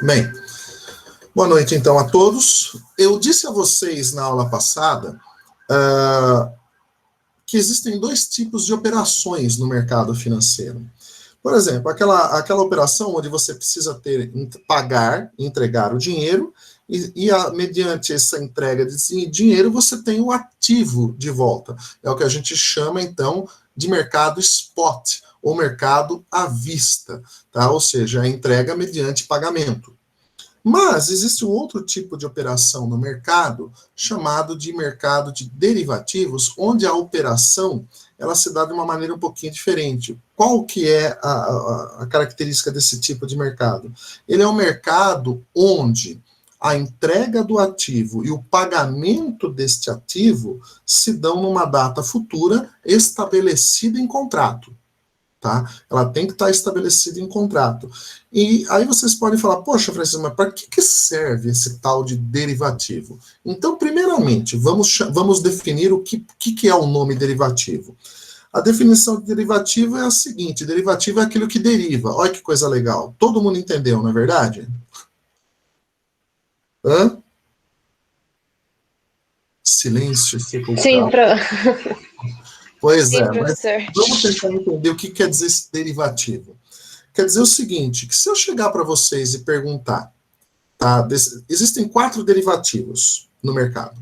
Bem, boa noite então a todos. Eu disse a vocês na aula passada que existem dois tipos de operações no mercado financeiro. Por exemplo, aquela operação onde você precisa pagar, entregar o dinheiro, mediante essa entrega de dinheiro, você tem o ativo de volta. É o que a gente chama, então, de mercado spot, ou mercado à vista, tá? Ou seja, a entrega mediante pagamento. Mas existe um outro tipo de operação no mercado, chamado de mercado de derivativos, onde a operação ela se dá de uma maneira um pouquinho diferente. Qual que é a característica desse tipo de mercado? Ele é um mercado onde a entrega do ativo e o pagamento deste ativo se dão numa data futura estabelecida em contrato. Tá? Ela tem que estar estabelecida em contrato. E aí vocês podem falar, poxa, Francisco, mas para que serve esse tal de derivativo? Então, primeiramente, vamos definir o que é o nome derivativo. A definição de derivativo é a seguinte: derivativo é aquilo que deriva. Olha que coisa legal. Todo mundo entendeu, não é verdade? Hã? Silêncio sepulcral. Sim, Pois Sim, é, professor. mas vamos tentar entender o que quer dizer esse derivativo. Quer dizer o seguinte, que se eu chegar para vocês e perguntar, tá, existem 4 derivativos no mercado.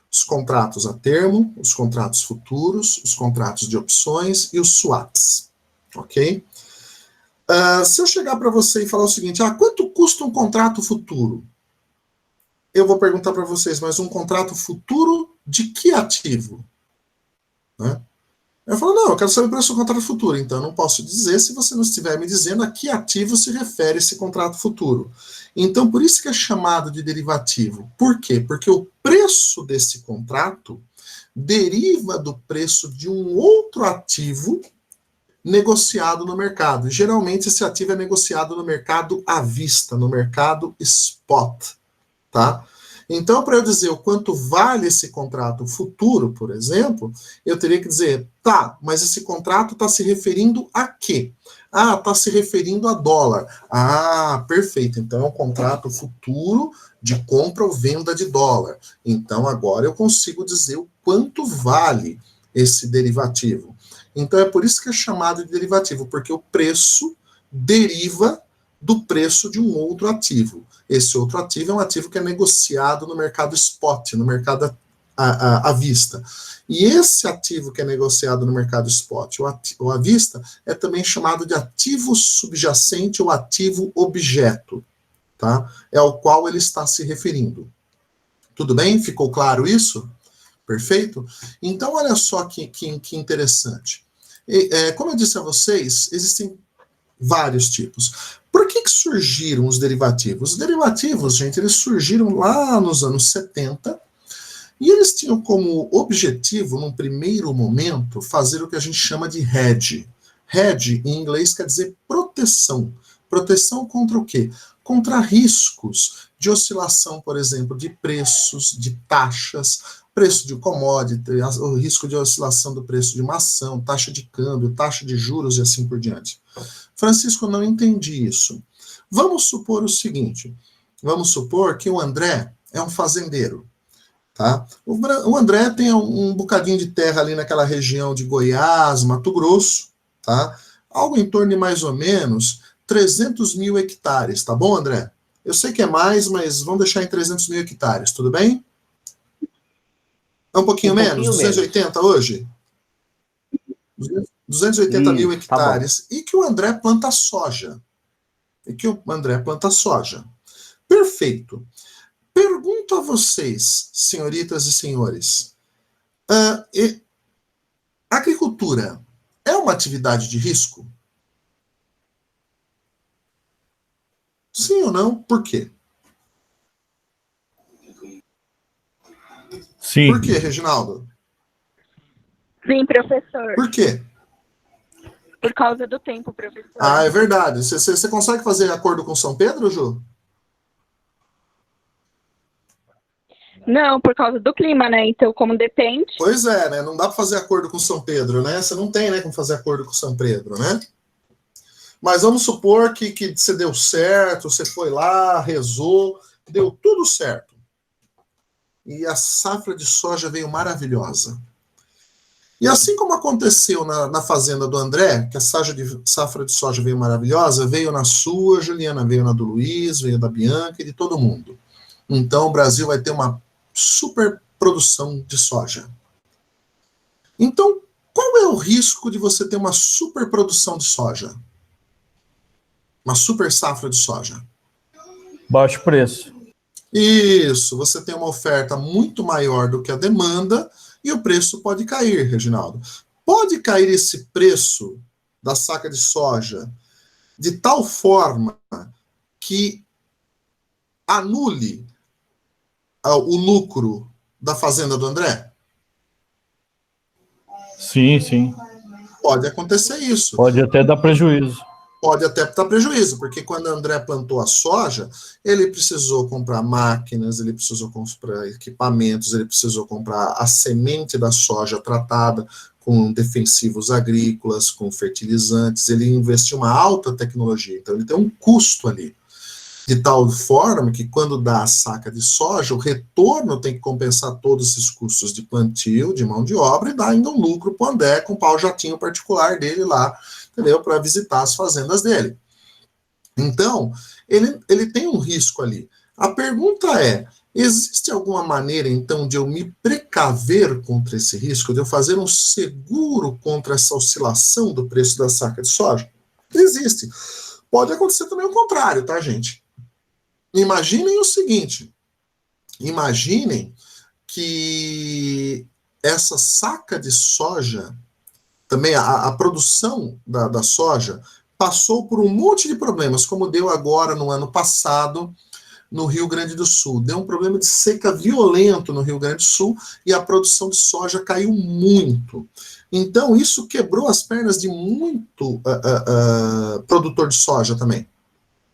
Os contratos a termo, os contratos futuros, os contratos de opções e os swaps, ok? Se eu chegar para você e falar o seguinte, quanto custa um contrato futuro? Eu vou perguntar para vocês, mas um contrato futuro de que ativo? Né? Eu falo, não, eu quero saber o preço do contrato futuro, então eu não posso dizer se você não estiver me dizendo a que ativo se refere esse contrato futuro. Então, por isso que é chamado de derivativo. Por quê? Porque o preço desse contrato deriva do preço de um outro ativo negociado no mercado. Geralmente esse ativo é negociado no mercado à vista, no mercado spot, tá? Então, para eu dizer o quanto vale esse contrato futuro, por exemplo, eu teria que dizer, tá, mas esse contrato está se referindo a quê? Está se referindo a dólar. Perfeito. Então, é um contrato futuro de compra ou venda de dólar. Então, agora eu consigo dizer o quanto vale esse derivativo. Então, é por isso que é chamado de derivativo, porque o preço deriva do preço de um outro ativo. Esse outro ativo é um ativo que é negociado no mercado spot, no mercado à vista. E esse ativo que é negociado no mercado spot ou à vista é também chamado de ativo subjacente ou ativo objeto, tá? É ao qual ele está se referindo. Tudo bem? Ficou claro isso? Perfeito? Então, olha só que interessante. Como eu disse a vocês, existem vários tipos. Por que surgiram os derivativos? Os derivativos, gente, eles surgiram lá nos anos 70 e eles tinham como objetivo, num primeiro momento, fazer o que a gente chama de hedge. Hedge, em inglês, quer dizer proteção. Proteção contra o quê? Contra riscos de oscilação, por exemplo, de preços, de taxas, preço de commodity, o risco de oscilação do preço de uma ação, taxa de câmbio, taxa de juros e assim por diante. Francisco, não entendi isso. Vamos supor o seguinte, vamos supor que o André é um fazendeiro, tá? O André tem um bocadinho de terra ali naquela região de Goiás, Mato Grosso, tá? Algo em torno de mais ou menos 300 mil hectares, tá bom, André? Eu sei que é mais, mas vamos deixar em 300 mil hectares, tudo bem? É um pouquinho menos? 280 hoje? 280 mil hectares. Tá, e que o André planta soja. Perfeito. Pergunto a vocês, senhoritas e senhores, agricultura é uma atividade de risco? Sim ou não? Por quê? Sim. Por quê, Reginaldo? Sim, professor. Por quê? Por causa do tempo, professor. É verdade. Você consegue fazer acordo com São Pedro, Ju? Não, por causa do clima, né? Então, como depende... Pois é, né? Não dá para fazer acordo com São Pedro, né? Você não tem, né, como fazer acordo com São Pedro, né? Mas vamos supor que você deu certo, você foi lá, rezou, deu tudo certo. E a safra de soja veio maravilhosa. E assim como aconteceu na fazenda do André, que a safra de soja veio maravilhosa, veio na sua, Juliana, veio na do Luiz, veio da Bianca e de todo mundo. Então o Brasil vai ter uma super produção de soja. Então, qual é o risco de você ter uma super produção de soja? Uma super safra de soja? Baixo preço. Isso, você tem uma oferta muito maior do que a demanda e o preço pode cair, Reginaldo. Pode cair esse preço da saca de soja de tal forma que anule o lucro da fazenda do André? Sim, sim. Pode acontecer isso. Pode até dar prejuízo. Pode até dar prejuízo, porque quando o André plantou a soja, ele precisou comprar máquinas, ele precisou comprar equipamentos, ele precisou comprar a semente da soja tratada com defensivos agrícolas, com fertilizantes, ele investiu uma alta tecnologia, então ele tem um custo ali. De tal forma que quando dá a saca de soja, o retorno tem que compensar todos esses custos de plantio, de mão de obra, e dar ainda um lucro para o André com o pau-jatinho particular dele lá, entendeu? Para visitar as fazendas dele. Então, ele tem um risco ali. A pergunta é, existe alguma maneira, então, de eu me precaver contra esse risco, de eu fazer um seguro contra essa oscilação do preço da saca de soja? Existe. Pode acontecer também o contrário, tá, gente? Imaginem o seguinte, imaginem que essa saca de soja, também a produção da soja, passou por um monte de problemas, como deu agora no ano passado no Rio Grande do Sul. Deu um problema de seca violento no Rio Grande do Sul e a produção de soja caiu muito. Então, isso quebrou as pernas de muito produtor de soja também.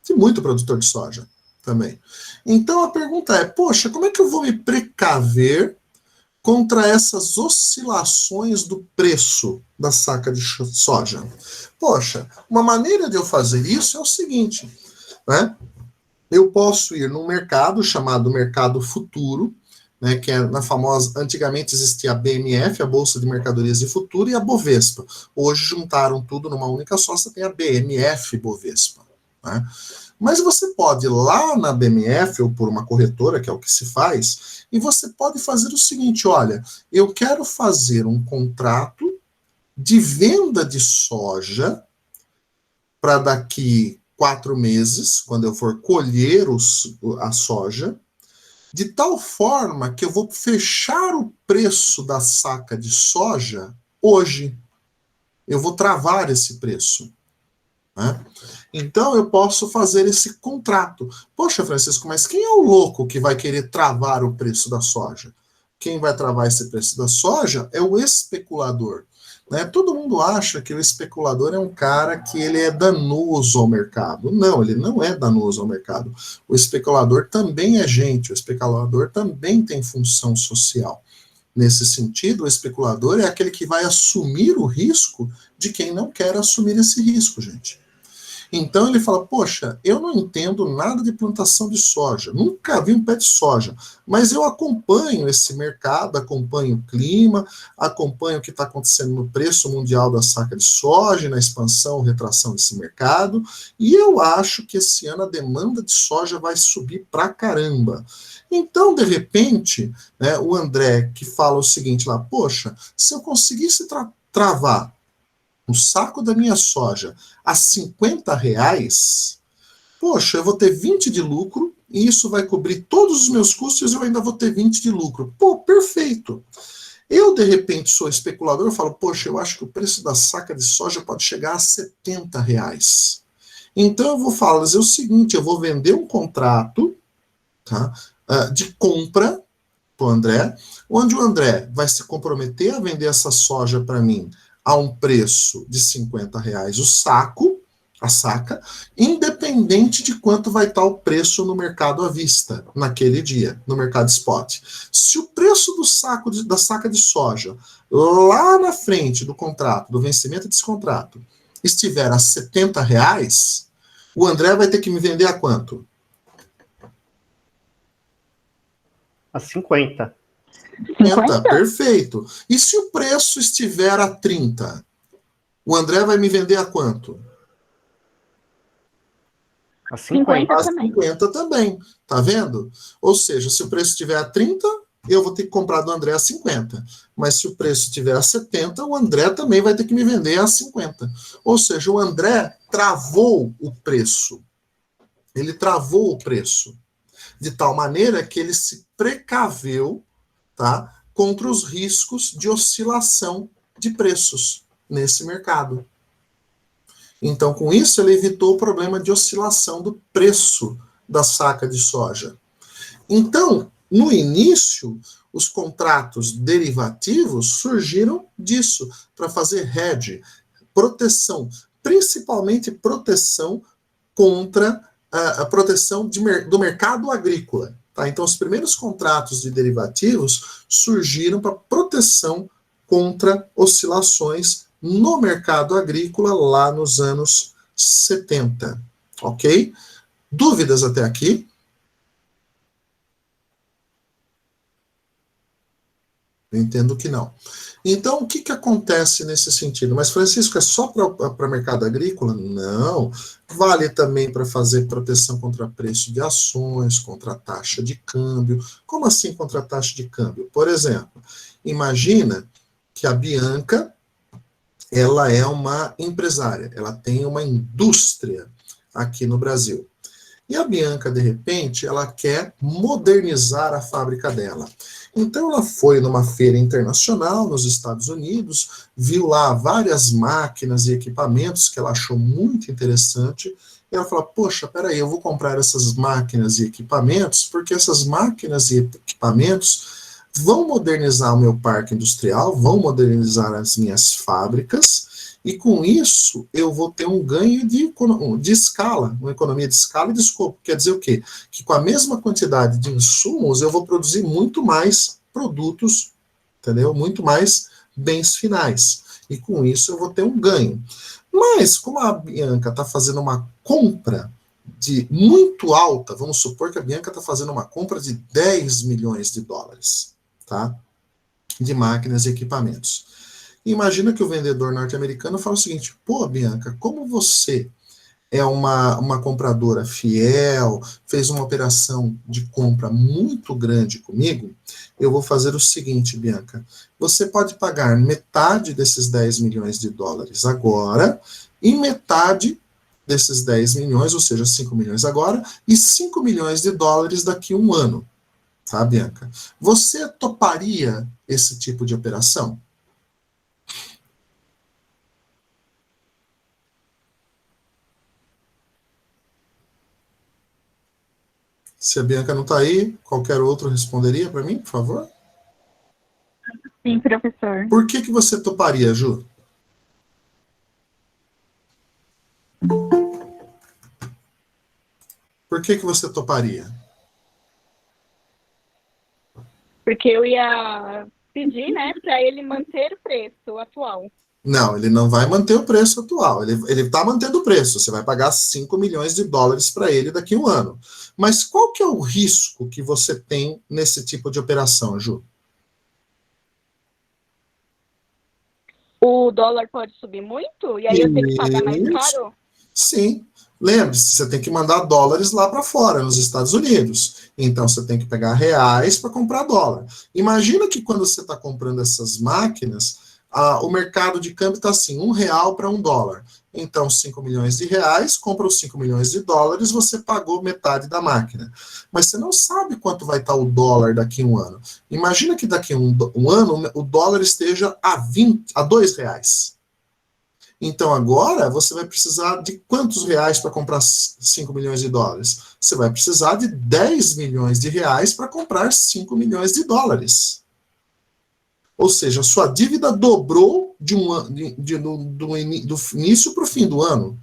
De muito produtor de soja também. Então, a pergunta é, poxa, como é que eu vou me precaver contra essas oscilações do preço da saca de soja? Poxa, uma maneira de eu fazer isso é o seguinte, né? Eu posso ir num mercado chamado mercado futuro, né, que é na famosa, antigamente existia a BMF, a Bolsa de Mercadorias de Futuro, e a Bovespa. Hoje juntaram tudo numa única só, você tem a BMF Bovespa, né? Mas você pode ir lá na BMF ou por uma corretora, que é o que se faz, e você pode fazer o seguinte, olha, eu quero fazer um contrato de venda de soja para daqui 4 meses, quando eu for colher a soja, de tal forma que eu vou fechar o preço da saca de soja hoje. Eu vou travar esse preço, né? Então eu posso fazer esse contrato. Poxa, Francisco, mas quem é o louco que vai querer travar o preço da soja? Quem vai travar esse preço da soja é o especulador, né? Todo mundo acha que o especulador é um cara que ele é danoso ao mercado. Não, ele não é danoso ao mercado. O especulador também é gente, o especulador também tem função social. Nesse sentido, o especulador é aquele que vai assumir o risco de quem não quer assumir esse risco, gente. Então ele fala, poxa, eu não entendo nada de plantação de soja, nunca vi um pé de soja, mas eu acompanho esse mercado, acompanho o clima, acompanho o que está acontecendo no preço mundial da saca de soja, na expansão, retração desse mercado, e eu acho que esse ano a demanda de soja vai subir pra caramba. Então, de repente, né, o André que fala o seguinte lá, poxa, se eu conseguisse travar um saco da minha soja a R$ 50, poxa, eu vou ter 20 de lucro e isso vai cobrir todos os meus custos e eu ainda vou ter 20 de lucro. Pô, perfeito. Eu, de repente, sou especulador, eu falo, poxa, eu acho que o preço da saca de soja pode chegar a R$ 70. Então eu vou fazer o seguinte, eu vou vender um contrato, tá, de compra para o André, onde o André vai se comprometer a vender essa soja para mim a um preço de R$ 50 o saco, a saca, independente de quanto vai estar o preço no mercado à vista, naquele dia, no mercado spot. Se o preço do saco da saca de soja, lá na frente do contrato, do vencimento desse contrato, estiver a R$ 70, o André vai ter que me vender a quanto? A 50. 50, perfeito. E se o preço estiver a 30, o André vai me vender a quanto? A 50. A 50 também, tá vendo? Ou seja, se o preço estiver a 30, eu vou ter que comprar do André a 50. Mas se o preço estiver a 70, o André também vai ter que me vender a 50. Ou seja, o André travou o preço. Ele travou o preço. De tal maneira que ele se precaveu, tá, contra os riscos de oscilação de preços nesse mercado. Então, com isso, ele evitou o problema de oscilação do preço da saca de soja. Então, no início, os contratos derivativos surgiram disso, para fazer hedge, proteção, principalmente proteção contra a proteção do mercado agrícola. Tá? Então, os primeiros contratos de derivativos surgiram para proteção contra oscilações no mercado agrícola lá nos anos 70. Ok? Dúvidas até aqui? Eu entendo que não. Então, o que acontece nesse sentido? Mas, Francisco, é só para mercado agrícola? Não. Vale também para fazer proteção contra preço de ações, contra a taxa de câmbio. Como assim contra a taxa de câmbio? Por exemplo, imagina que a Bianca, ela é uma empresária, ela tem uma indústria aqui no Brasil. E a Bianca, de repente, ela quer modernizar a fábrica dela. Então ela foi numa feira internacional nos Estados Unidos, viu lá várias máquinas e equipamentos que ela achou muito interessante, e ela falou, poxa, peraí, eu vou comprar essas máquinas e equipamentos, porque essas máquinas e equipamentos vão modernizar o meu parque industrial, vão modernizar as minhas fábricas, e com isso eu vou ter um ganho de escala, uma economia de escala e de escopo. Quer dizer o quê? Que com a mesma quantidade de insumos eu vou produzir muito mais produtos, entendeu? Muito mais bens finais. E com isso eu vou ter um ganho. Mas como a Bianca está fazendo uma compra de muito alta, vamos supor que a Bianca está fazendo uma compra de 10 milhões de dólares, tá? De máquinas e equipamentos. Imagina que o vendedor norte-americano fala o seguinte, pô, Bianca, como você é uma compradora fiel, fez uma operação de compra muito grande comigo, eu vou fazer o seguinte, Bianca, você pode pagar metade desses 10 milhões de dólares agora, e metade desses 10 milhões, ou seja, 5 milhões agora, e 5 milhões de dólares daqui a um ano, tá, Bianca? Você toparia esse tipo de operação? Se a Bianca não está aí, qualquer outro responderia para mim, por favor? Sim, professor. Por que você toparia, Ju? Por que você toparia? Porque eu ia pedir, né, para ele manter o preço atual. Não, ele não vai manter o preço atual. Ele está mantendo o preço. Você vai pagar 5 milhões de dólares para ele daqui a um ano. Mas qual que é o risco que você tem nesse tipo de operação, Ju? O dólar pode subir muito? E aí eu tenho que pagar mais caro? Sim. Lembre-se, você tem que mandar dólares lá para fora, nos Estados Unidos. Então, você tem que pegar reais para comprar dólar. Imagina que quando você está comprando essas máquinas, o mercado de câmbio está assim, R$1 para $1. Então, 5 milhões de reais, compra os 5 milhões de dólares, você pagou metade da máquina. Mas você não sabe quanto vai estar o dólar daqui a um ano. Imagina que daqui a um ano o dólar esteja a R$2. Então agora você vai precisar de quantos reais para comprar 5 milhões de dólares? Você vai precisar de 10 milhões de reais para comprar 5 milhões de dólares. Ou seja, sua dívida dobrou do início para o fim do ano.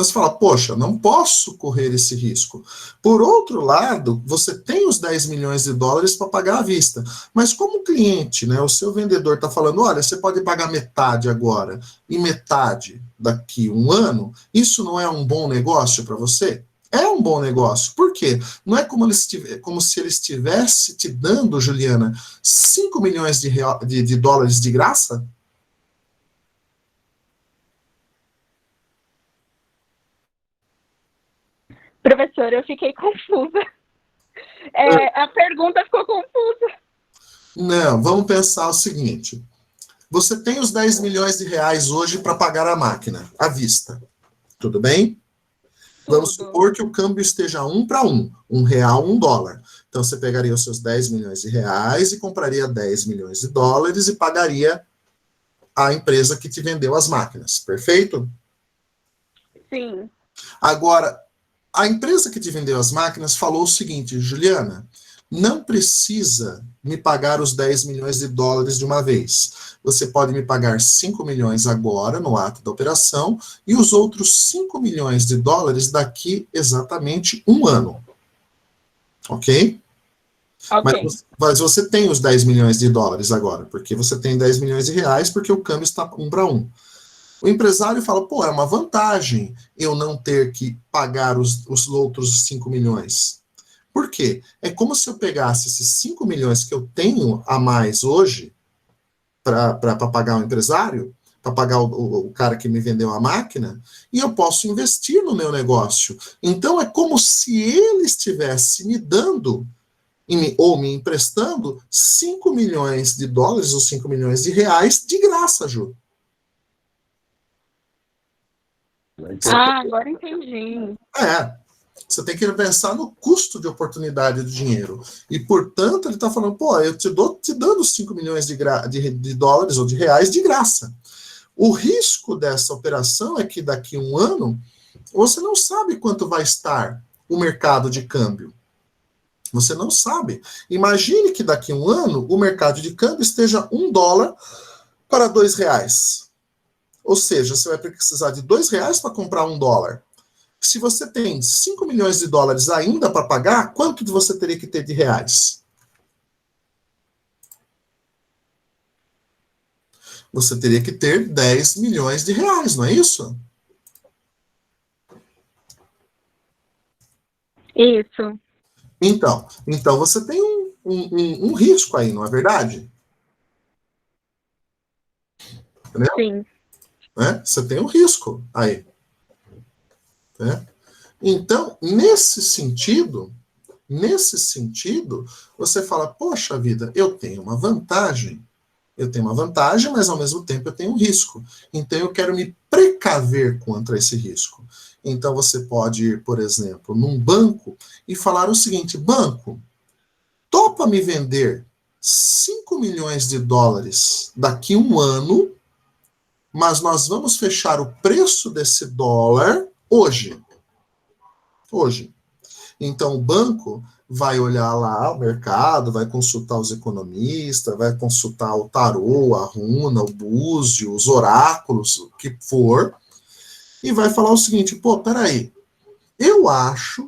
Então você fala, poxa, não posso correr esse risco. Por outro lado, você tem os 10 milhões de dólares para pagar à vista. Mas como o cliente, né, o seu vendedor está falando, olha, você pode pagar metade agora e metade daqui um ano, isso não é um bom negócio para você? É um bom negócio. Por quê? Não é como se ele estivesse te dando, Juliana, 5 milhões de dólares de graça? Professor, eu fiquei confusa. A pergunta ficou confusa. Não, vamos pensar o seguinte. Você tem os 10 milhões de reais hoje para pagar a máquina, à vista. Tudo bem? Vamos supor que o câmbio esteja 1 para 1. R$1, $1. Então, você pegaria os seus 10 milhões de reais e compraria 10 milhões de dólares e pagaria a empresa que te vendeu as máquinas. Perfeito? Sim. Agora, a empresa que te vendeu as máquinas falou o seguinte, Juliana, não precisa me pagar os 10 milhões de dólares de uma vez. Você pode me pagar 5 milhões agora, no ato da operação, e os outros 5 milhões de dólares daqui exatamente um ano. Ok? Mas você tem os 10 milhões de dólares agora, porque você tem 10 milhões de reais, porque o câmbio está 1 para 1. O empresário fala, pô, é uma vantagem eu não ter que pagar os outros 5 milhões. Por quê? É como se eu pegasse esses 5 milhões que eu tenho a mais hoje para pagar o empresário, para pagar o cara que me vendeu a máquina, e eu posso investir no meu negócio. Então é como se ele estivesse me dando ou me emprestando 5 milhões de dólares ou 5 milhões de reais de graça, Ju. Agora entendi. Você tem que pensar no custo de oportunidade do dinheiro. E, portanto, ele está falando, pô, eu te dando 5 milhões de dólares ou de reais de graça. O risco dessa operação é que daqui a um ano, você não sabe quanto vai estar o mercado de câmbio. Você não sabe. Imagine que daqui a um ano, o mercado de câmbio esteja $1 para R$2. Ou seja, você vai precisar de R$2 para comprar $1. Se você tem 5 milhões de dólares ainda para pagar, quanto você teria que ter de reais? Você teria que ter 10 milhões de reais, não é isso? Isso. Então você tem um risco aí, não é verdade? Entendeu? Sim. Né? Você tem um risco aí. Né? Então, nesse sentido, você fala, poxa vida, eu tenho uma vantagem, mas ao mesmo tempo eu tenho um risco. Então eu quero me precaver contra esse risco. Então você pode ir, por exemplo, num banco e falar o seguinte, banco, topa me vender 5 milhões de dólares daqui a um ano, mas nós vamos fechar o preço desse dólar hoje. Então, o banco vai olhar lá o mercado, vai consultar os economistas, vai consultar o tarô, a runa, o búzio, os oráculos, o que for, e vai falar o seguinte, pô, peraí,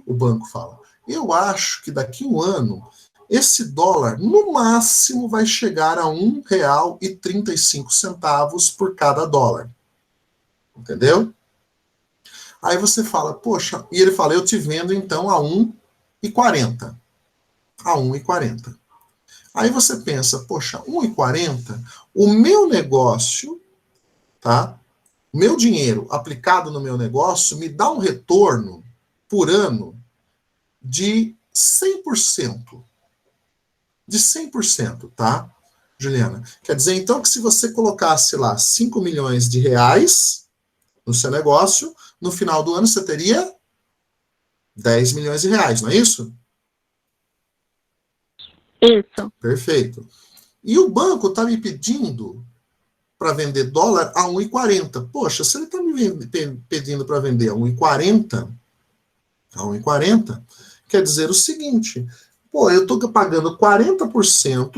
o banco fala, eu acho que daqui a um ano, esse dólar, no máximo, vai chegar a R$1,35 por cada dólar. Entendeu? Aí você fala, poxa, e ele fala, eu te vendo então a R$1,40. A R$1,40. Aí você pensa, poxa, R$1,40, o meu negócio, tá? Meu dinheiro aplicado no meu negócio me dá um retorno por ano de 100%. De 100%, tá, Juliana? Quer dizer, então, que se você colocasse lá 5 milhões de reais no seu negócio, no final do ano você teria 10 milhões de reais, não é isso? Isso. Perfeito. E o banco está me pedindo para vender dólar a 1,40. Poxa, se ele está me pedindo para vender a 1,40, quer dizer o seguinte, pô, eu estou pagando 40%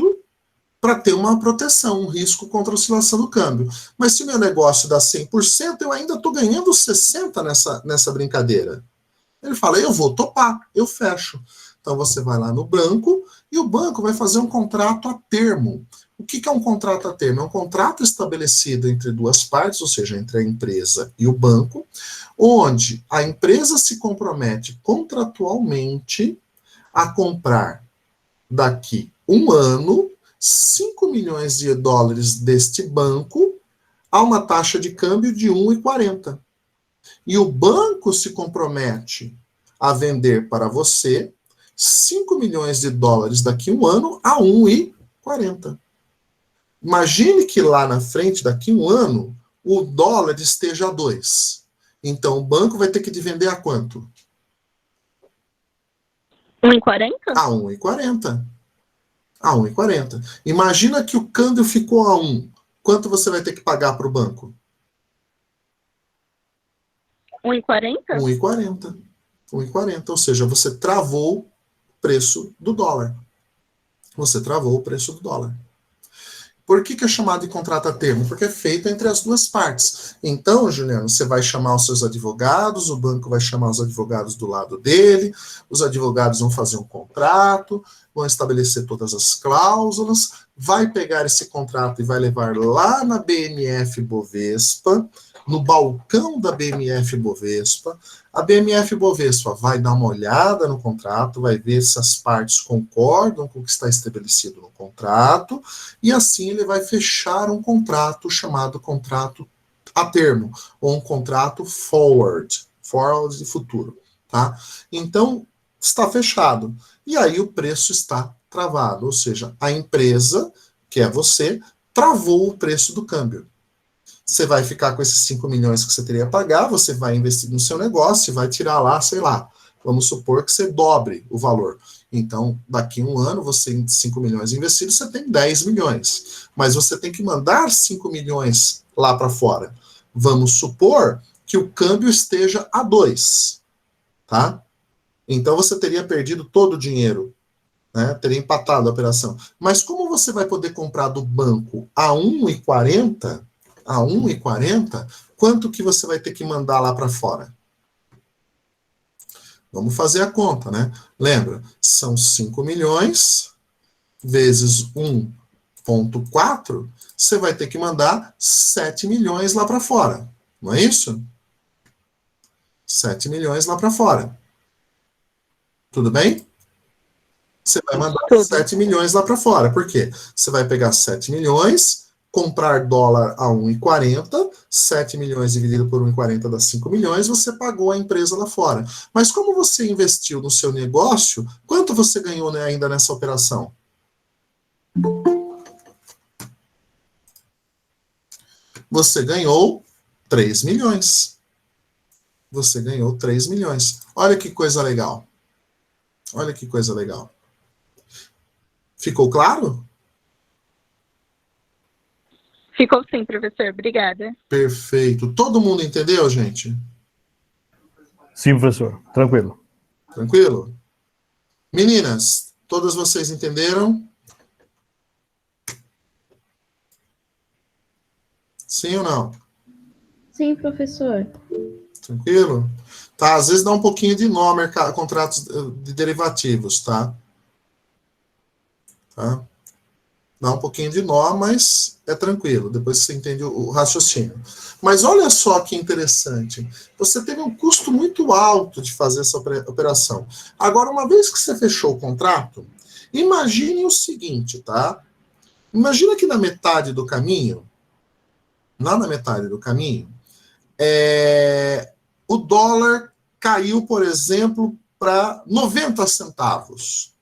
para ter uma proteção, um risco contra a oscilação do câmbio. Mas se meu negócio dá 100%, eu ainda estou ganhando 60% nessa brincadeira. Ele fala, eu vou topar, eu fecho. Então você vai lá no banco e o banco vai fazer um contrato a termo. O que é um contrato a termo? É um contrato estabelecido entre duas partes, ou seja, entre a empresa e o banco, onde a empresa se compromete contratualmente a comprar daqui um ano 5 milhões de dólares deste banco a uma taxa de câmbio de 1,40. E o banco se compromete a vender para você 5 milhões de dólares daqui a um ano a 1,40. Imagine que lá na frente, daqui a um ano, o dólar esteja a 2. Então, o banco vai ter que te vender a quanto? 1,40? A 1,40. A 1,40. Imagina que o câmbio ficou a 1. Quanto você vai ter que pagar para o banco? 1,40? 1,40. 1,40. Ou seja, você travou o preço do dólar. Você travou o preço do dólar. Por que é chamado de contrato a termo? Porque é feito entre as duas partes. Então, Juliano, você vai chamar os seus advogados, o banco vai chamar os advogados do lado dele, os advogados vão fazer um contrato, vão estabelecer todas as cláusulas, vai pegar esse contrato e vai levar lá na BMF Bovespa, no balcão da BMF Bovespa. A BMF Bovespa vai dar uma olhada no contrato, vai ver se as partes concordam com o que está estabelecido no contrato, e assim ele vai fechar um contrato chamado contrato a termo, ou um contrato forward de futuro, tá? Então, está fechado. E aí o preço está travado, ou seja, a empresa, que é você, travou o preço do câmbio. Você vai ficar com esses 5 milhões que você teria a pagar, você vai investir no seu negócio e vai tirar lá, sei lá, vamos supor que você dobre o valor. Então, daqui a um ano, você em 5 milhões investidos, você tem 10 milhões. Mas você tem que mandar 5 milhões lá para fora. Vamos supor que o câmbio esteja a 2, tá? Então, você teria perdido todo o dinheiro, né? Teria empatado a operação. Mas como você vai poder comprar do banco a 1,40... a 1,40, quanto que você vai ter que mandar lá para fora? Vamos fazer a conta, né? Lembra, são 5 milhões vezes 1,4, você vai ter que mandar 7 milhões lá para fora. Não é isso? 7 milhões lá para fora. Tudo bem? Você vai mandar 7 milhões lá para fora. Por quê? Você vai pegar 7 milhões... comprar dólar a 1,40, 7 milhões dividido por 1,40 dá 5 milhões, você pagou a empresa lá fora. Mas como você investiu no seu negócio, quanto você ganhou, né, ainda nessa operação? Você ganhou 3 milhões. Você ganhou 3 milhões. Olha que coisa legal. Olha que coisa legal. Ficou claro? Ficou sim, professor. Obrigada. Perfeito. Todo mundo entendeu, gente? Sim, professor. Tranquilo. Tranquilo? Meninas, todas vocês entenderam? Sim ou não? Sim, professor. Tranquilo? Tá, às vezes dá um pouquinho de nó, contratos de derivativos, tá? Tá? Dá um pouquinho de nó, mas é tranquilo, depois você entende o raciocínio. Mas olha só que interessante, você teve um custo muito alto de fazer essa operação. Agora, uma vez que você fechou o contrato, imagine o seguinte, tá? Imagina que na metade do caminho, lá na metade do caminho, o dólar caiu, por exemplo, para 90 centavos.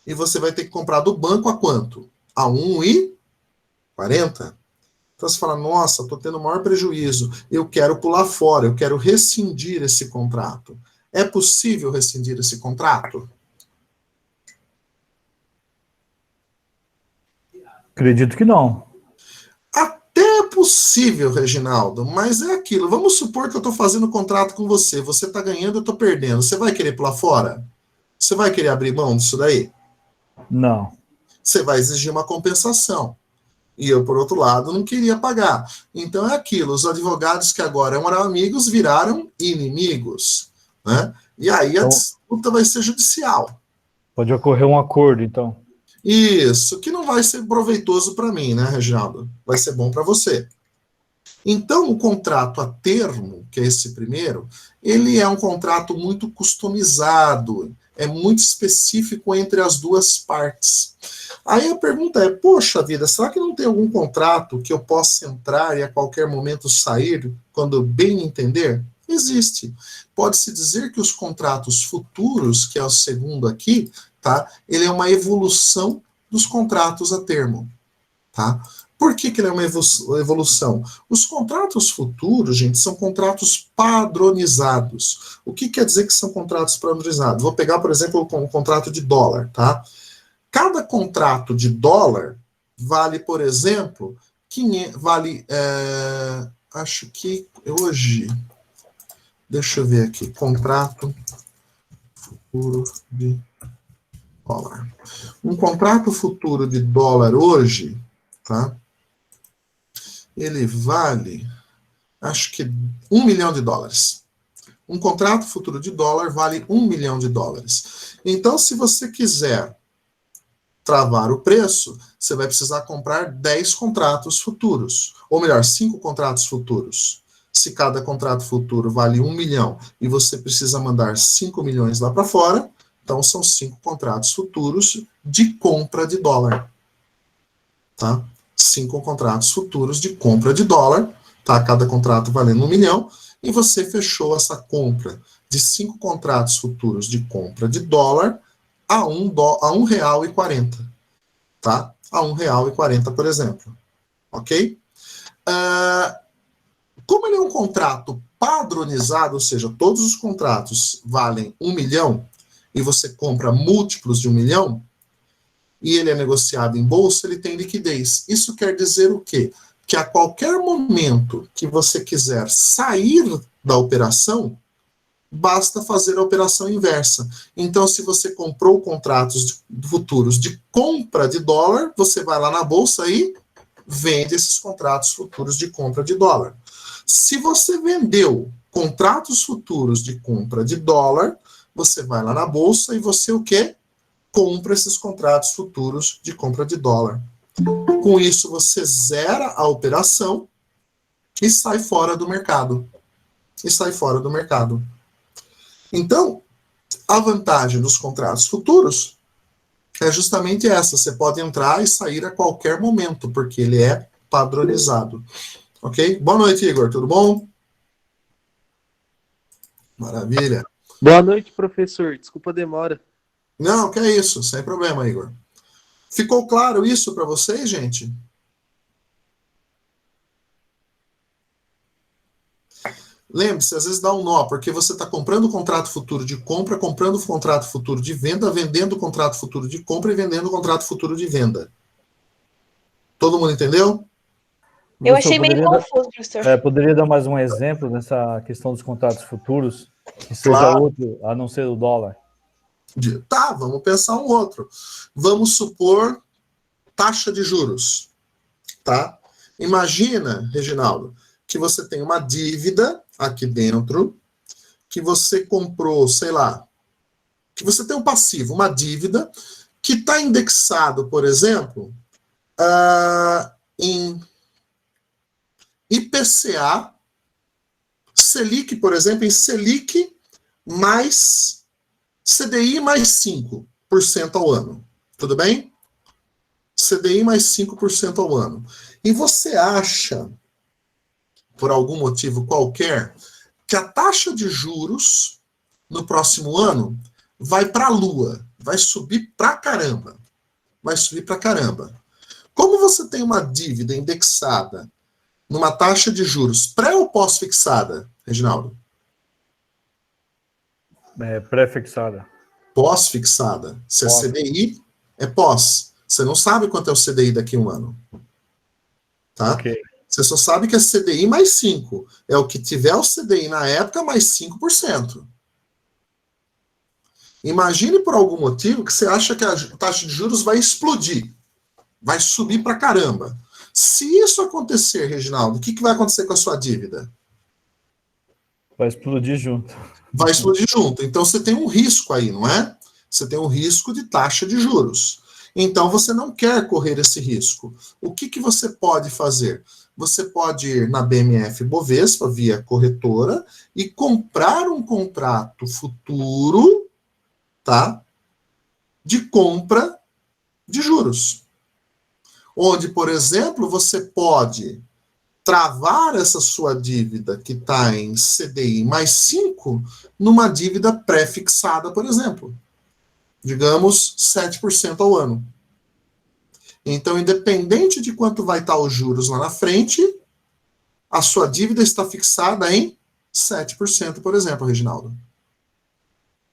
E você vai ter que comprar do banco a quanto? A 1,40. Então você fala, nossa, estou tendo maior prejuízo, eu quero pular fora, eu quero rescindir esse contrato. É possível rescindir esse contrato? Acredito que não. Até é possível, Reginaldo, mas é aquilo. Vamos supor que eu estou fazendo contrato com você, você está ganhando, eu estou perdendo. Você vai querer pular fora? Você vai querer abrir mão disso daí? Não. você vai exigir uma compensação. E eu, por outro lado, não queria pagar. Então é aquilo, os advogados que agora eram amigos viraram inimigos, né? E aí a disputa vai ser judicial. Pode ocorrer um acordo, então. Isso, que não vai ser proveitoso para mim, né, Reginaldo? Vai ser bom para você. Então, o contrato a termo, que é esse primeiro, ele é um contrato muito customizado, é muito específico entre as duas partes. Aí a pergunta é, poxa vida, será que não tem algum contrato que eu possa entrar e a qualquer momento sair, quando eu bem entender? Existe. Pode-se dizer que os contratos futuros, que é o segundo aqui, tá? Ele é uma evolução dos contratos a termo, tá? Por que ele é uma evolução? Os contratos futuros, gente, são contratos padronizados. O que quer dizer que são contratos padronizados? Vou pegar, por exemplo, um contrato de dólar, tá? Cada contrato de dólar vale, por exemplo, acho que hoje, deixa eu ver aqui, contrato futuro de dólar. Um contrato futuro de dólar hoje, tá? Ele vale, acho que $1 milhão. Um contrato futuro de dólar vale $1 milhão. Então, se você quiser travar o preço, você vai precisar comprar 10 contratos futuros, ou melhor, 5 contratos futuros. Se cada contrato futuro vale 1 milhão e você precisa mandar 5 milhões lá para fora, então são 5 contratos futuros de compra de dólar. Tá? 5 contratos futuros de compra de dólar, tá? Cada contrato valendo 1 milhão, e você fechou essa compra de 5 contratos futuros de compra de dólar a R$1,40, tá? A R$1,40, por exemplo. Ok? Como ele é um contrato padronizado, ou seja, todos os contratos valem 1 milhão, e você compra múltiplos de 1 milhão, e ele é negociado em bolsa, ele tem liquidez. Isso quer dizer o quê? Que a qualquer momento que você quiser sair da operação, basta fazer a operação inversa. Então, se você comprou contratos futuros de compra de dólar, você vai lá na bolsa e vende esses contratos futuros de compra de dólar. Se você vendeu contratos futuros de compra de dólar, você vai lá na bolsa e você o quê? Compra esses contratos futuros de compra de dólar. Com isso, você zera a operação e sai fora do mercado. Então, a vantagem dos contratos futuros é justamente essa. Você pode entrar e sair a qualquer momento, porque ele é padronizado. Ok? Boa noite, Igor. Tudo bom? Maravilha. Boa noite, professor. Desculpa a demora. Não, que é isso. Sem problema, Igor. Ficou claro isso para vocês, gente? Lembre-se, às vezes dá um nó, porque você está comprando o contrato futuro de compra, comprando o contrato futuro de venda, vendendo o contrato futuro de compra e vendendo o contrato futuro de venda. Todo mundo entendeu? Eu achei meio confuso, professor. Poderia dar mais um exemplo nessa questão dos contratos futuros, que seja Claro. outro, a não ser o dólar? Tá, vamos pensar um outro. Vamos supor taxa de juros, tá? Imagina, Reginaldo, que você tem uma dívida aqui dentro, que você comprou, sei lá, que você tem um passivo, uma dívida, que está indexado, por exemplo, em IPCA, Selic, por exemplo, em Selic mais CDI mais 5% ao ano. Tudo bem? CDI mais 5% ao ano. E você acha, por algum motivo qualquer, que a taxa de juros no próximo ano vai para a lua, vai subir pra caramba. Vai subir pra caramba. Como você tem uma dívida indexada numa taxa de juros pré ou pós-fixada, Reginaldo? Pré-fixada. Pós-fixada. Se é Pós. CDI, é pós. Você não sabe quanto é o CDI daqui a um ano. Tá? Ok. Você só sabe que é CDI mais 5. É o que tiver o CDI na época mais 5%. Imagine por algum motivo que você acha que a taxa de juros vai explodir, vai subir pra caramba. Se isso acontecer, Reginaldo, o que vai acontecer com a sua dívida? Vai explodir junto. Vai explodir junto. Então você tem um risco aí, não é? Você tem um risco de taxa de juros. Então você não quer correr esse risco. O que você pode fazer? Você pode ir na BMF Bovespa, via corretora, e comprar um contrato futuro, tá? De compra de juros. Onde, por exemplo, você pode travar essa sua dívida que está em CDI mais 5 numa dívida pré-fixada, por exemplo. Digamos, 7% ao ano. Então, independente de quanto vai estar os juros lá na frente, a sua dívida está fixada em 7%, por exemplo, Reginaldo.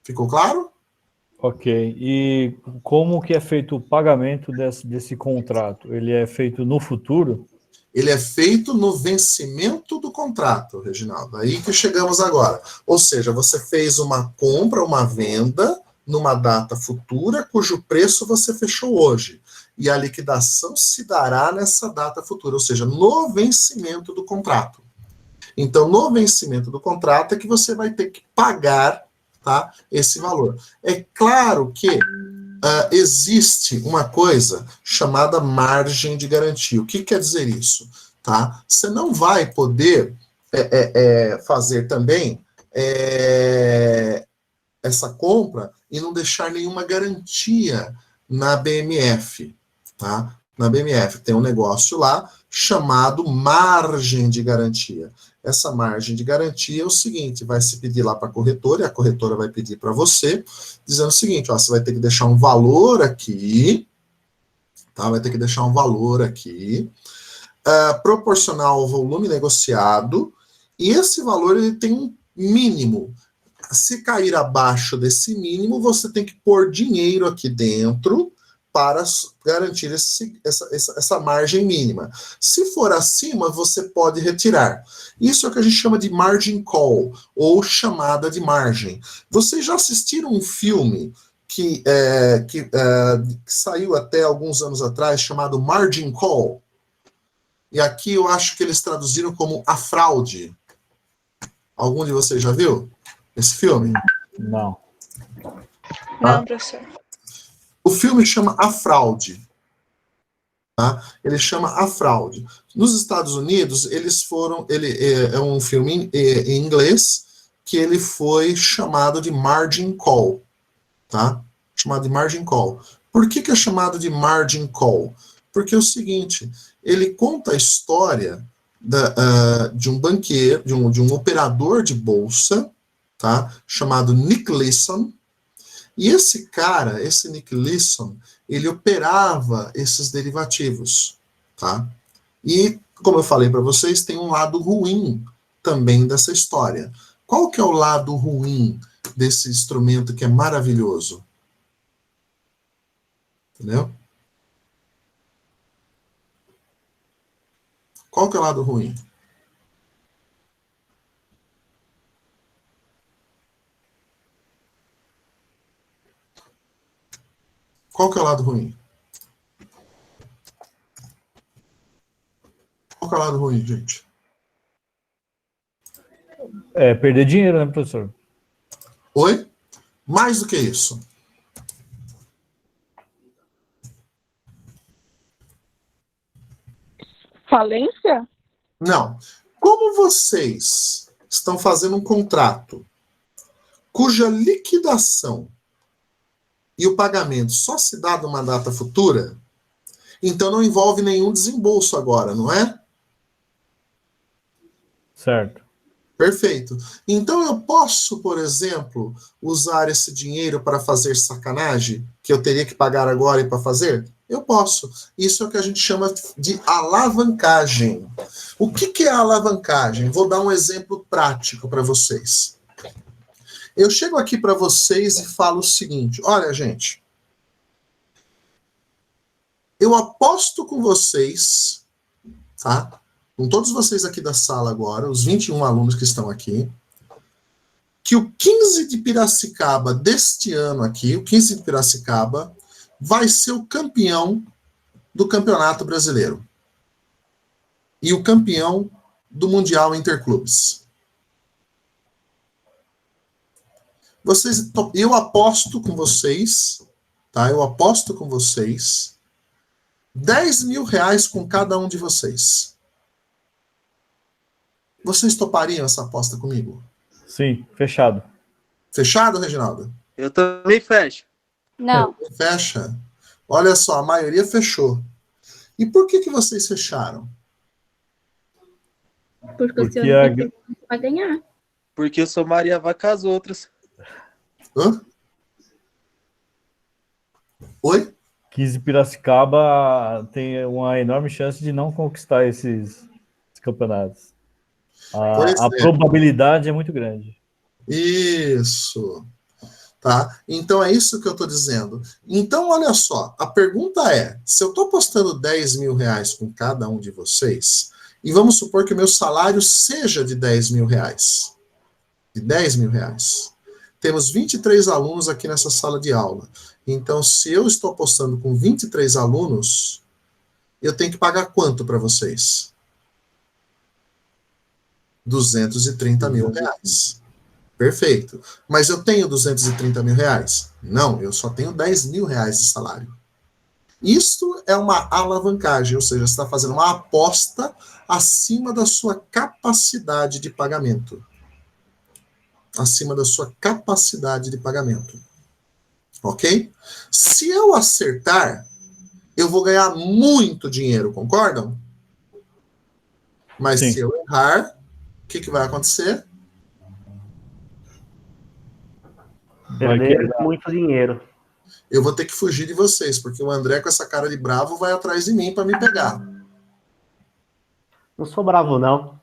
Ficou claro? Ok. E como que é feito o pagamento desse contrato? Ele é feito no futuro? Ele é feito no vencimento do contrato, Reginaldo. Aí que chegamos agora. Ou seja, você fez uma compra, uma venda, numa data futura, cujo preço você fechou hoje. E a liquidação se dará nessa data futura, ou seja, no vencimento do contrato. Então, no vencimento do contrato é que você vai ter que pagar, tá, esse valor. É claro que existe uma coisa chamada margem de garantia. O que quer dizer isso? Tá? Você não vai poder fazer também essa compra e não deixar nenhuma garantia na BMF. Tá? Na BMF tem um negócio lá chamado margem de garantia. Essa margem de garantia é o seguinte, vai se pedir lá para a corretora, e a corretora vai pedir para você, dizendo o seguinte, ó, você vai ter que deixar um valor aqui, tá? Vai ter que deixar um valor aqui, proporcional ao volume negociado, e esse valor ele tem um mínimo. Se cair abaixo desse mínimo, você tem que pôr dinheiro aqui dentro para garantir essa margem mínima. Se for acima, você pode retirar. Isso é o que a gente chama de margin call, ou chamada de margem. Vocês já assistiram um filme que saiu até alguns anos atrás, chamado Margin Call? E aqui eu acho que eles traduziram como A Fraude. Algum de vocês já viu esse filme? Não. Não, professor. O filme chama A Fraude. Tá? Ele chama A Fraude. Nos Estados Unidos, ele é um filme em inglês que ele foi chamado de Margin Call. Tá? Chamado de Margin Call. Por que é chamado de Margin Call? Porque é o seguinte, ele conta a história de um banqueiro, de um operador de bolsa, tá? Chamado Nick Leeson. E esse cara, esse Nick Leeson, ele operava esses derivativos, tá? E, como eu falei para vocês, tem um lado ruim também dessa história. Qual que é o lado ruim desse instrumento que é maravilhoso? Entendeu? Qual que é o lado ruim? Qual que é o lado ruim? Qual que é o lado ruim, gente? Perder dinheiro, né, professor? Oi? Mais do que isso. Falência? Não. Como vocês estão fazendo um contrato cuja liquidação e o pagamento só se dá numa data futura, então não envolve nenhum desembolso agora, não é? Certo. Perfeito. Então eu posso, por exemplo, usar esse dinheiro para fazer sacanagem, que eu teria que pagar agora e para fazer? Eu posso. Isso é o que a gente chama de alavancagem. O que é alavancagem? Vou dar um exemplo prático para vocês. Eu chego aqui para vocês e falo o seguinte, olha, gente, eu aposto com vocês, tá? Com todos vocês aqui da sala agora, os 21 alunos que estão aqui, que o 15 de Piracicaba deste ano aqui, o 15 de Piracicaba, vai ser o campeão do Campeonato Brasileiro. E o campeão do Mundial Interclubes. Eu aposto com vocês, tá? Eu aposto com vocês 10 mil reais com cada um de vocês. Vocês topariam essa aposta comigo? Sim, fechado. Fechado, Reginaldo? Eu também fecho. Não. Fecha. Olha só, a maioria fechou. E por que vocês fecharam? Porque o Porque senhor a- vai ganhar. Porque eu sou Maria vai com as outras. Hã? Oi? 15 Piracicaba tem uma enorme chance de não conquistar esses campeonatos. Pois A é. probabilidade é muito grande. Isso. Tá? Então é isso que eu estou dizendo. Então, olha só, a pergunta é, se eu estou apostando 10 mil reais com cada um de vocês, e vamos supor que o meu salário seja de 10 mil reais. De 10 mil reais. Temos 23 alunos aqui nessa sala de aula. Então, se eu estou apostando com 23 alunos, eu tenho que pagar quanto para vocês? 230 mil reais. Perfeito. Mas eu tenho 230 mil reais? Não, eu só tenho 10 mil reais de salário. Isto é uma alavancagem, ou seja, você está fazendo uma aposta acima da sua capacidade de pagamento. Acima da sua capacidade de pagamento. Ok? Se eu acertar, eu vou ganhar muito dinheiro, concordam? Mas Sim. se eu errar, o que vai acontecer? Vai Perder quebrar. muito dinheiro. Eu vou ter que fugir de vocês, porque o André, com essa cara de bravo, vai atrás de mim para me pegar. Não sou bravo, não.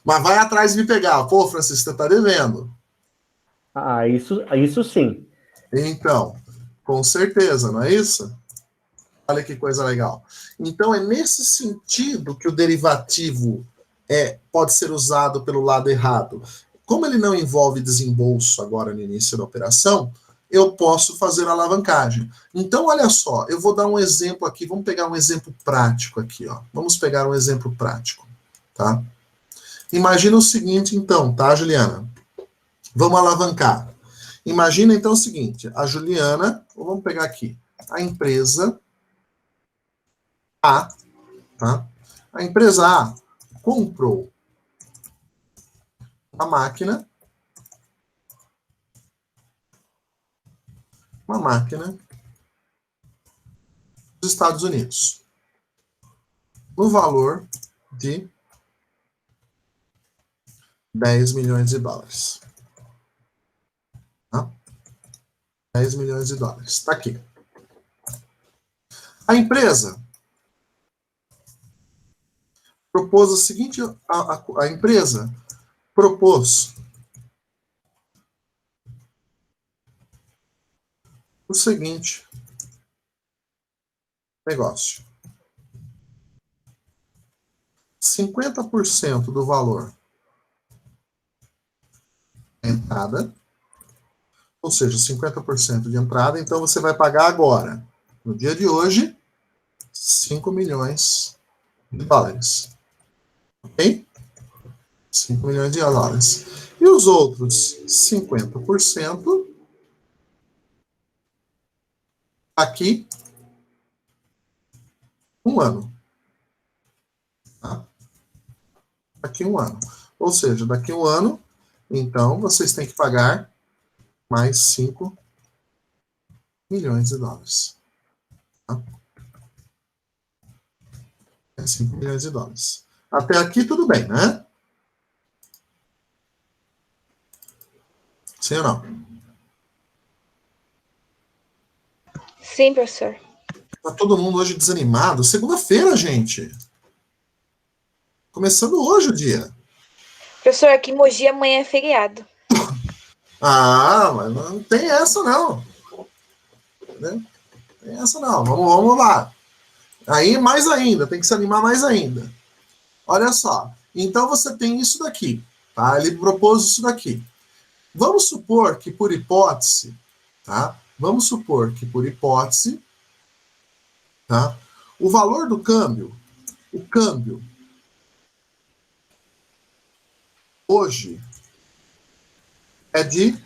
Mas vai atrás de me pegar. Pô, Francisco, você tá devendo. Ah, isso sim. Então, com certeza, não é isso? Olha que coisa legal. Então, é nesse sentido que o derivativo pode ser usado pelo lado errado. Como ele não envolve desembolso agora no início da operação, eu posso fazer alavancagem. Então, olha só, eu vou dar um exemplo aqui. Vamos pegar um exemplo prático aqui, ó. Vamos pegar um exemplo prático, tá? Imagina o seguinte, então, tá, Juliana? Vamos alavancar. Imagina, então, o seguinte. A Juliana, vamos pegar aqui, a empresa A, tá? A empresa A comprou a máquina, dos Estados Unidos, no valor de 10 milhões de dólares. Tá? 10 milhões de dólares. Está aqui. A empresa propôs o seguinte, a empresa propôs o seguinte negócio. 50% do valor é entrada, ou seja, 50% de entrada, então você vai pagar agora, no dia de hoje, 5 milhões de dólares. Ok? 5 milhões de dólares. E os outros 50% aqui, um ano. Tá? Daqui um ano. Ou seja, daqui um ano, então, vocês têm que pagar mais 5 milhões de dólares. Tá? 5 milhões de dólares. Até aqui tudo bem, né? Sim ou não? Sim, professor. Tá todo mundo hoje desanimado. Segunda-feira, gente. Começando hoje o dia. Professor, aqui em Mogi amanhã é feriado. Ah, mas não tem essa não. Né? Tem essa não. Vamos lá. Aí mais ainda, tem que se animar mais ainda. Olha só. Então você tem isso daqui. Tá? Ele propôs isso daqui. Vamos supor que por hipótese, tá? Vamos supor que por hipótese, tá? O valor do câmbio, o câmbio, hoje, é de R$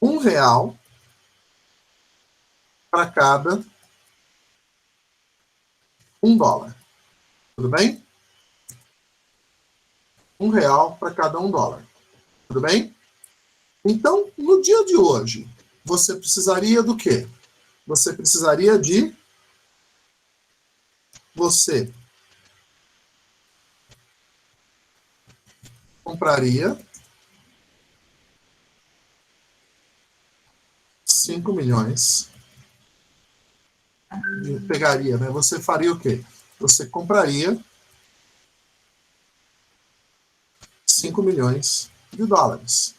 1 para cada $1. Tudo bem? R$ 1 para cada $1. Tudo bem? Então, no dia de hoje, você precisaria do quê? Você precisaria de... Você compraria 5 milhões. Pegaria, né? Você faria o quê? Você compraria 5 milhões de dólares.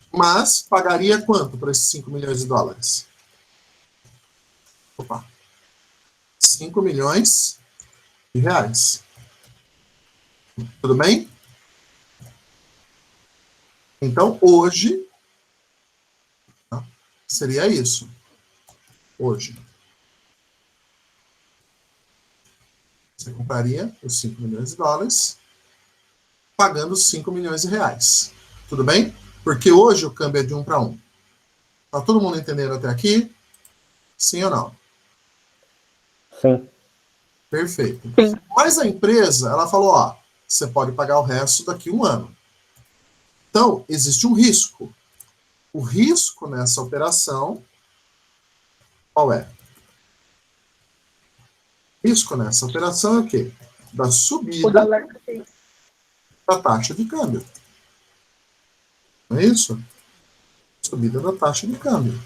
Mas pagaria quanto por esses 5 milhões de dólares? 5 milhões de reais. Tudo bem? Então, hoje, seria isso. Hoje. Você compraria os 5 milhões de dólares, pagando 5 milhões de reais. Tudo bem? Porque hoje o câmbio é de 1 para 1. Tá todo mundo entendendo até aqui? Sim ou não? Sim. Perfeito. Sim. Mas a empresa, ela falou, ó, você pode pagar o resto daqui a 1 ano. Então, existe um risco. O risco nessa operação, qual é? O risco nessa operação é o quê? Da O subida dólar. da taxa de câmbio. Não é isso? Subida da taxa de câmbio.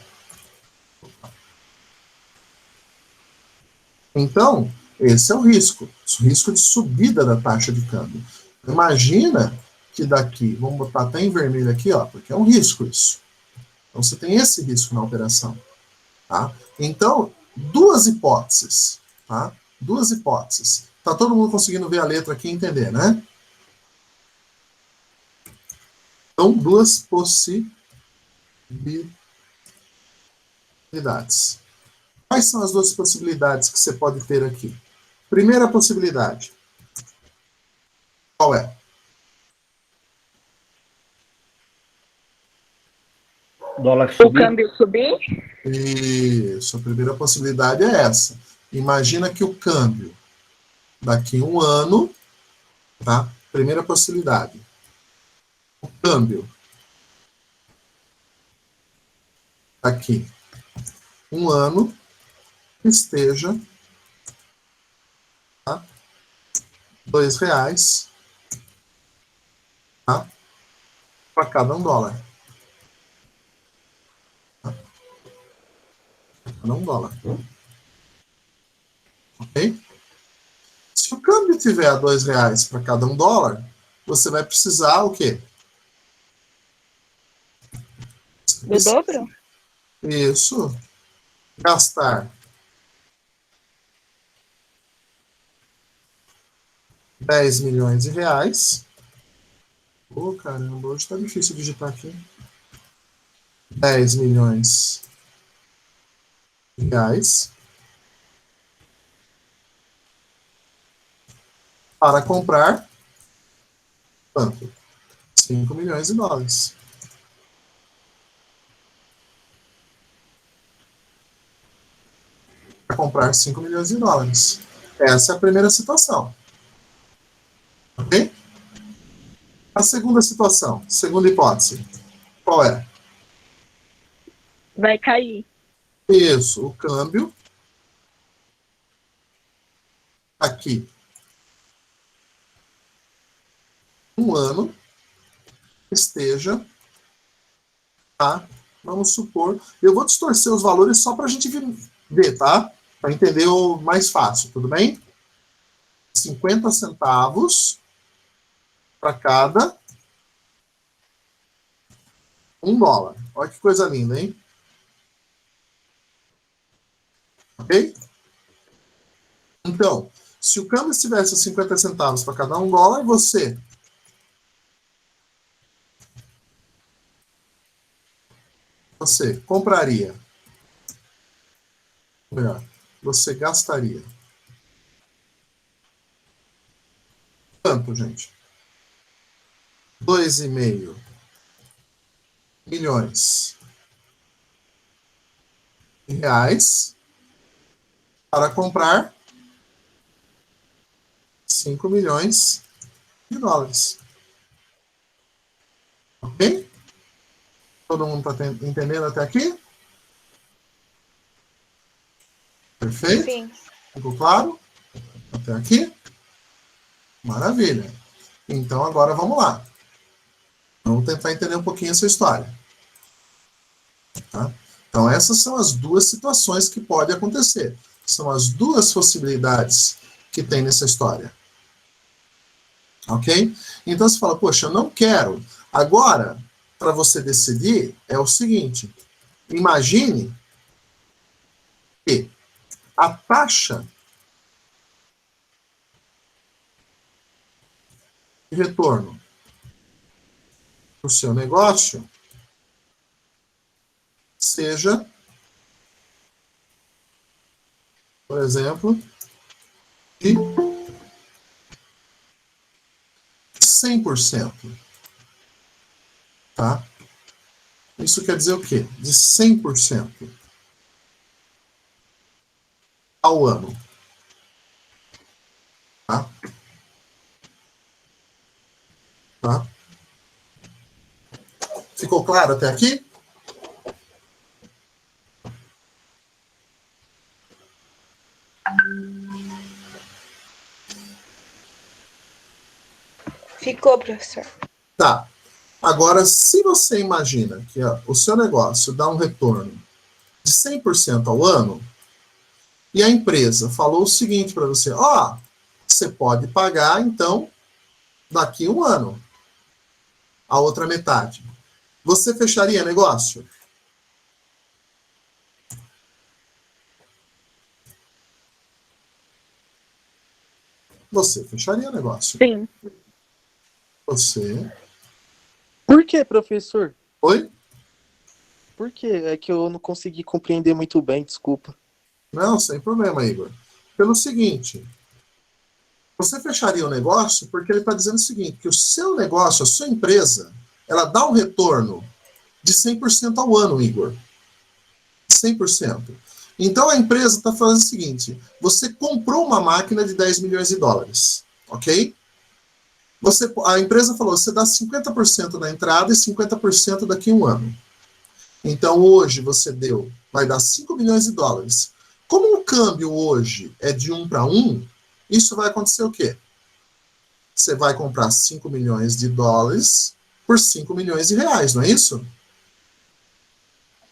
Então, esse é o risco. O risco de subida da taxa de câmbio. Imagina que daqui, vamos botar até em vermelho aqui, ó, porque é um risco isso. Então, você tem esse risco na operação. Tá? Então, duas hipóteses. Tá? Duas hipóteses. Tá todo mundo conseguindo ver a letra aqui e entender, né? Então, duas possibilidades. Quais são as duas possibilidades que você pode ter aqui? Primeira possibilidade. Qual é? Dólar O subir. câmbio subir? Isso, a primeira possibilidade é essa. Imagina que o câmbio, daqui a 1 ano, tá? Primeira possibilidade. O câmbio, daqui a 1 ano, esteja, tá? R$ 2, tá? Para cada $1. Tá? Para cada $1. Ok? Se o câmbio tiver a R$ 2 para cada $1, você vai precisar o quê? Do dobro? Isso. Gastar R$ 10 milhões. Ô, caramba, hoje tá difícil digitar aqui. R$ 10 milhões para comprar quanto? 5 milhões de dólares. Para comprar 5 milhões de dólares. Essa é a primeira situação. Ok? A segunda situação, segunda hipótese, qual é? Vai cair. Isso, o câmbio aqui 1 ano esteja, tá? Vamos supor, eu vou distorcer os valores só para a gente ver, tá? Para entender o mais fácil, tudo bem? 50 centavos para cada $1. Olha que coisa linda, hein? Ok? Então, se o câmbio estivesse a 50 centavos para cada $1, você compraria, melhor, você gastaria quanto, gente? 2,5 milhões de reais para comprar 5 milhões de dólares. Ok? Todo mundo está entendendo até aqui? Perfeito? Sim. Ficou claro? Até aqui? Maravilha. Então agora vamos lá. Vamos tentar entender um pouquinho essa história. Tá? Então essas são as duas situações que podem acontecer. São as duas possibilidades que tem nessa história. Ok? Então você fala, poxa, eu não quero. Agora, para você decidir, é o seguinte. Imagine que a taxa de retorno do seu negócio seja, por exemplo, de 100%. Tá? Isso quer dizer o quê? De 100% ao ano. Tá? Tá? Ficou claro até aqui? Ficou, professor. Tá. Agora, se você imagina que o seu negócio dá um retorno de 100% ao ano, e a empresa falou o seguinte para você, você pode pagar, então, daqui um ano, a outra metade. Você fecharia negócio? Você fecharia negócio. Sim. Você... Por que, professor? Oi? Por que? É que eu não consegui compreender muito bem, desculpa. Não, sem problema, Igor. Pelo seguinte, você fecharia o negócio porque ele está dizendo o seguinte, que o seu negócio, a sua empresa, ela dá um retorno de 100% ao ano, Igor. 100%. Então a empresa está fazendo o seguinte, você comprou uma máquina de 10 milhões de dólares, ok? A empresa falou, você dá 50% na entrada e 50% daqui a um ano. Então hoje você vai dar 5 milhões de dólares. Como o câmbio hoje é de 1 para 1, isso vai acontecer o quê? Você vai comprar 5 milhões de dólares por 5 milhões de reais, não é isso?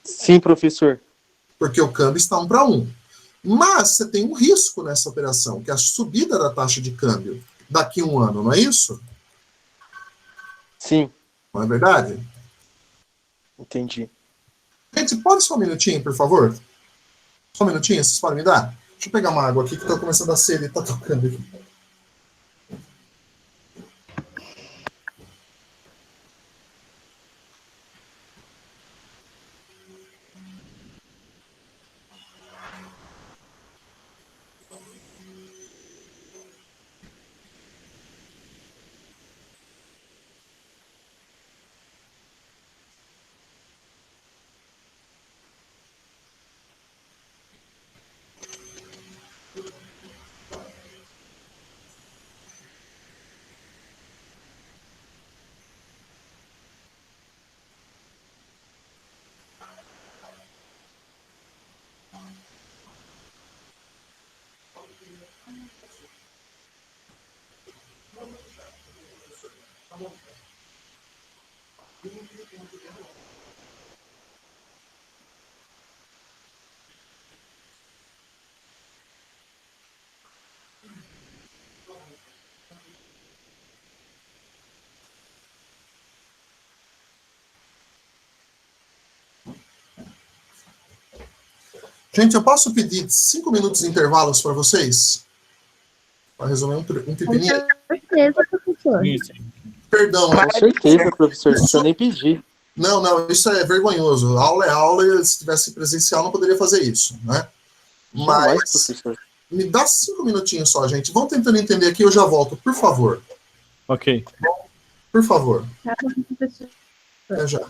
Sim, professor. Porque o câmbio está 1 para 1. Mas você tem um risco nessa operação, que é a subida da taxa de câmbio daqui a um ano, não é isso? Sim, Não é verdade? entendi. Gente, pode só um minutinho, por favor? Só um minutinho, vocês podem me dar? Deixa eu pegar uma água aqui que está começando a sede e está tocando aqui. Gente, eu posso pedir 5 minutos de intervalos para vocês? Para resolver um Com pepininho? certeza, professor. Perdão, Com certeza, professor, não precisa nem pedir. não, isso é vergonhoso. Aula é aula e se tivesse presencial não poderia fazer isso, né? Jamais, Mas professor. me dá 5 minutinhos só, gente. Vão tentando entender aqui, eu já volto, por favor. Ok. Por favor. Tá bom, professor. Até já.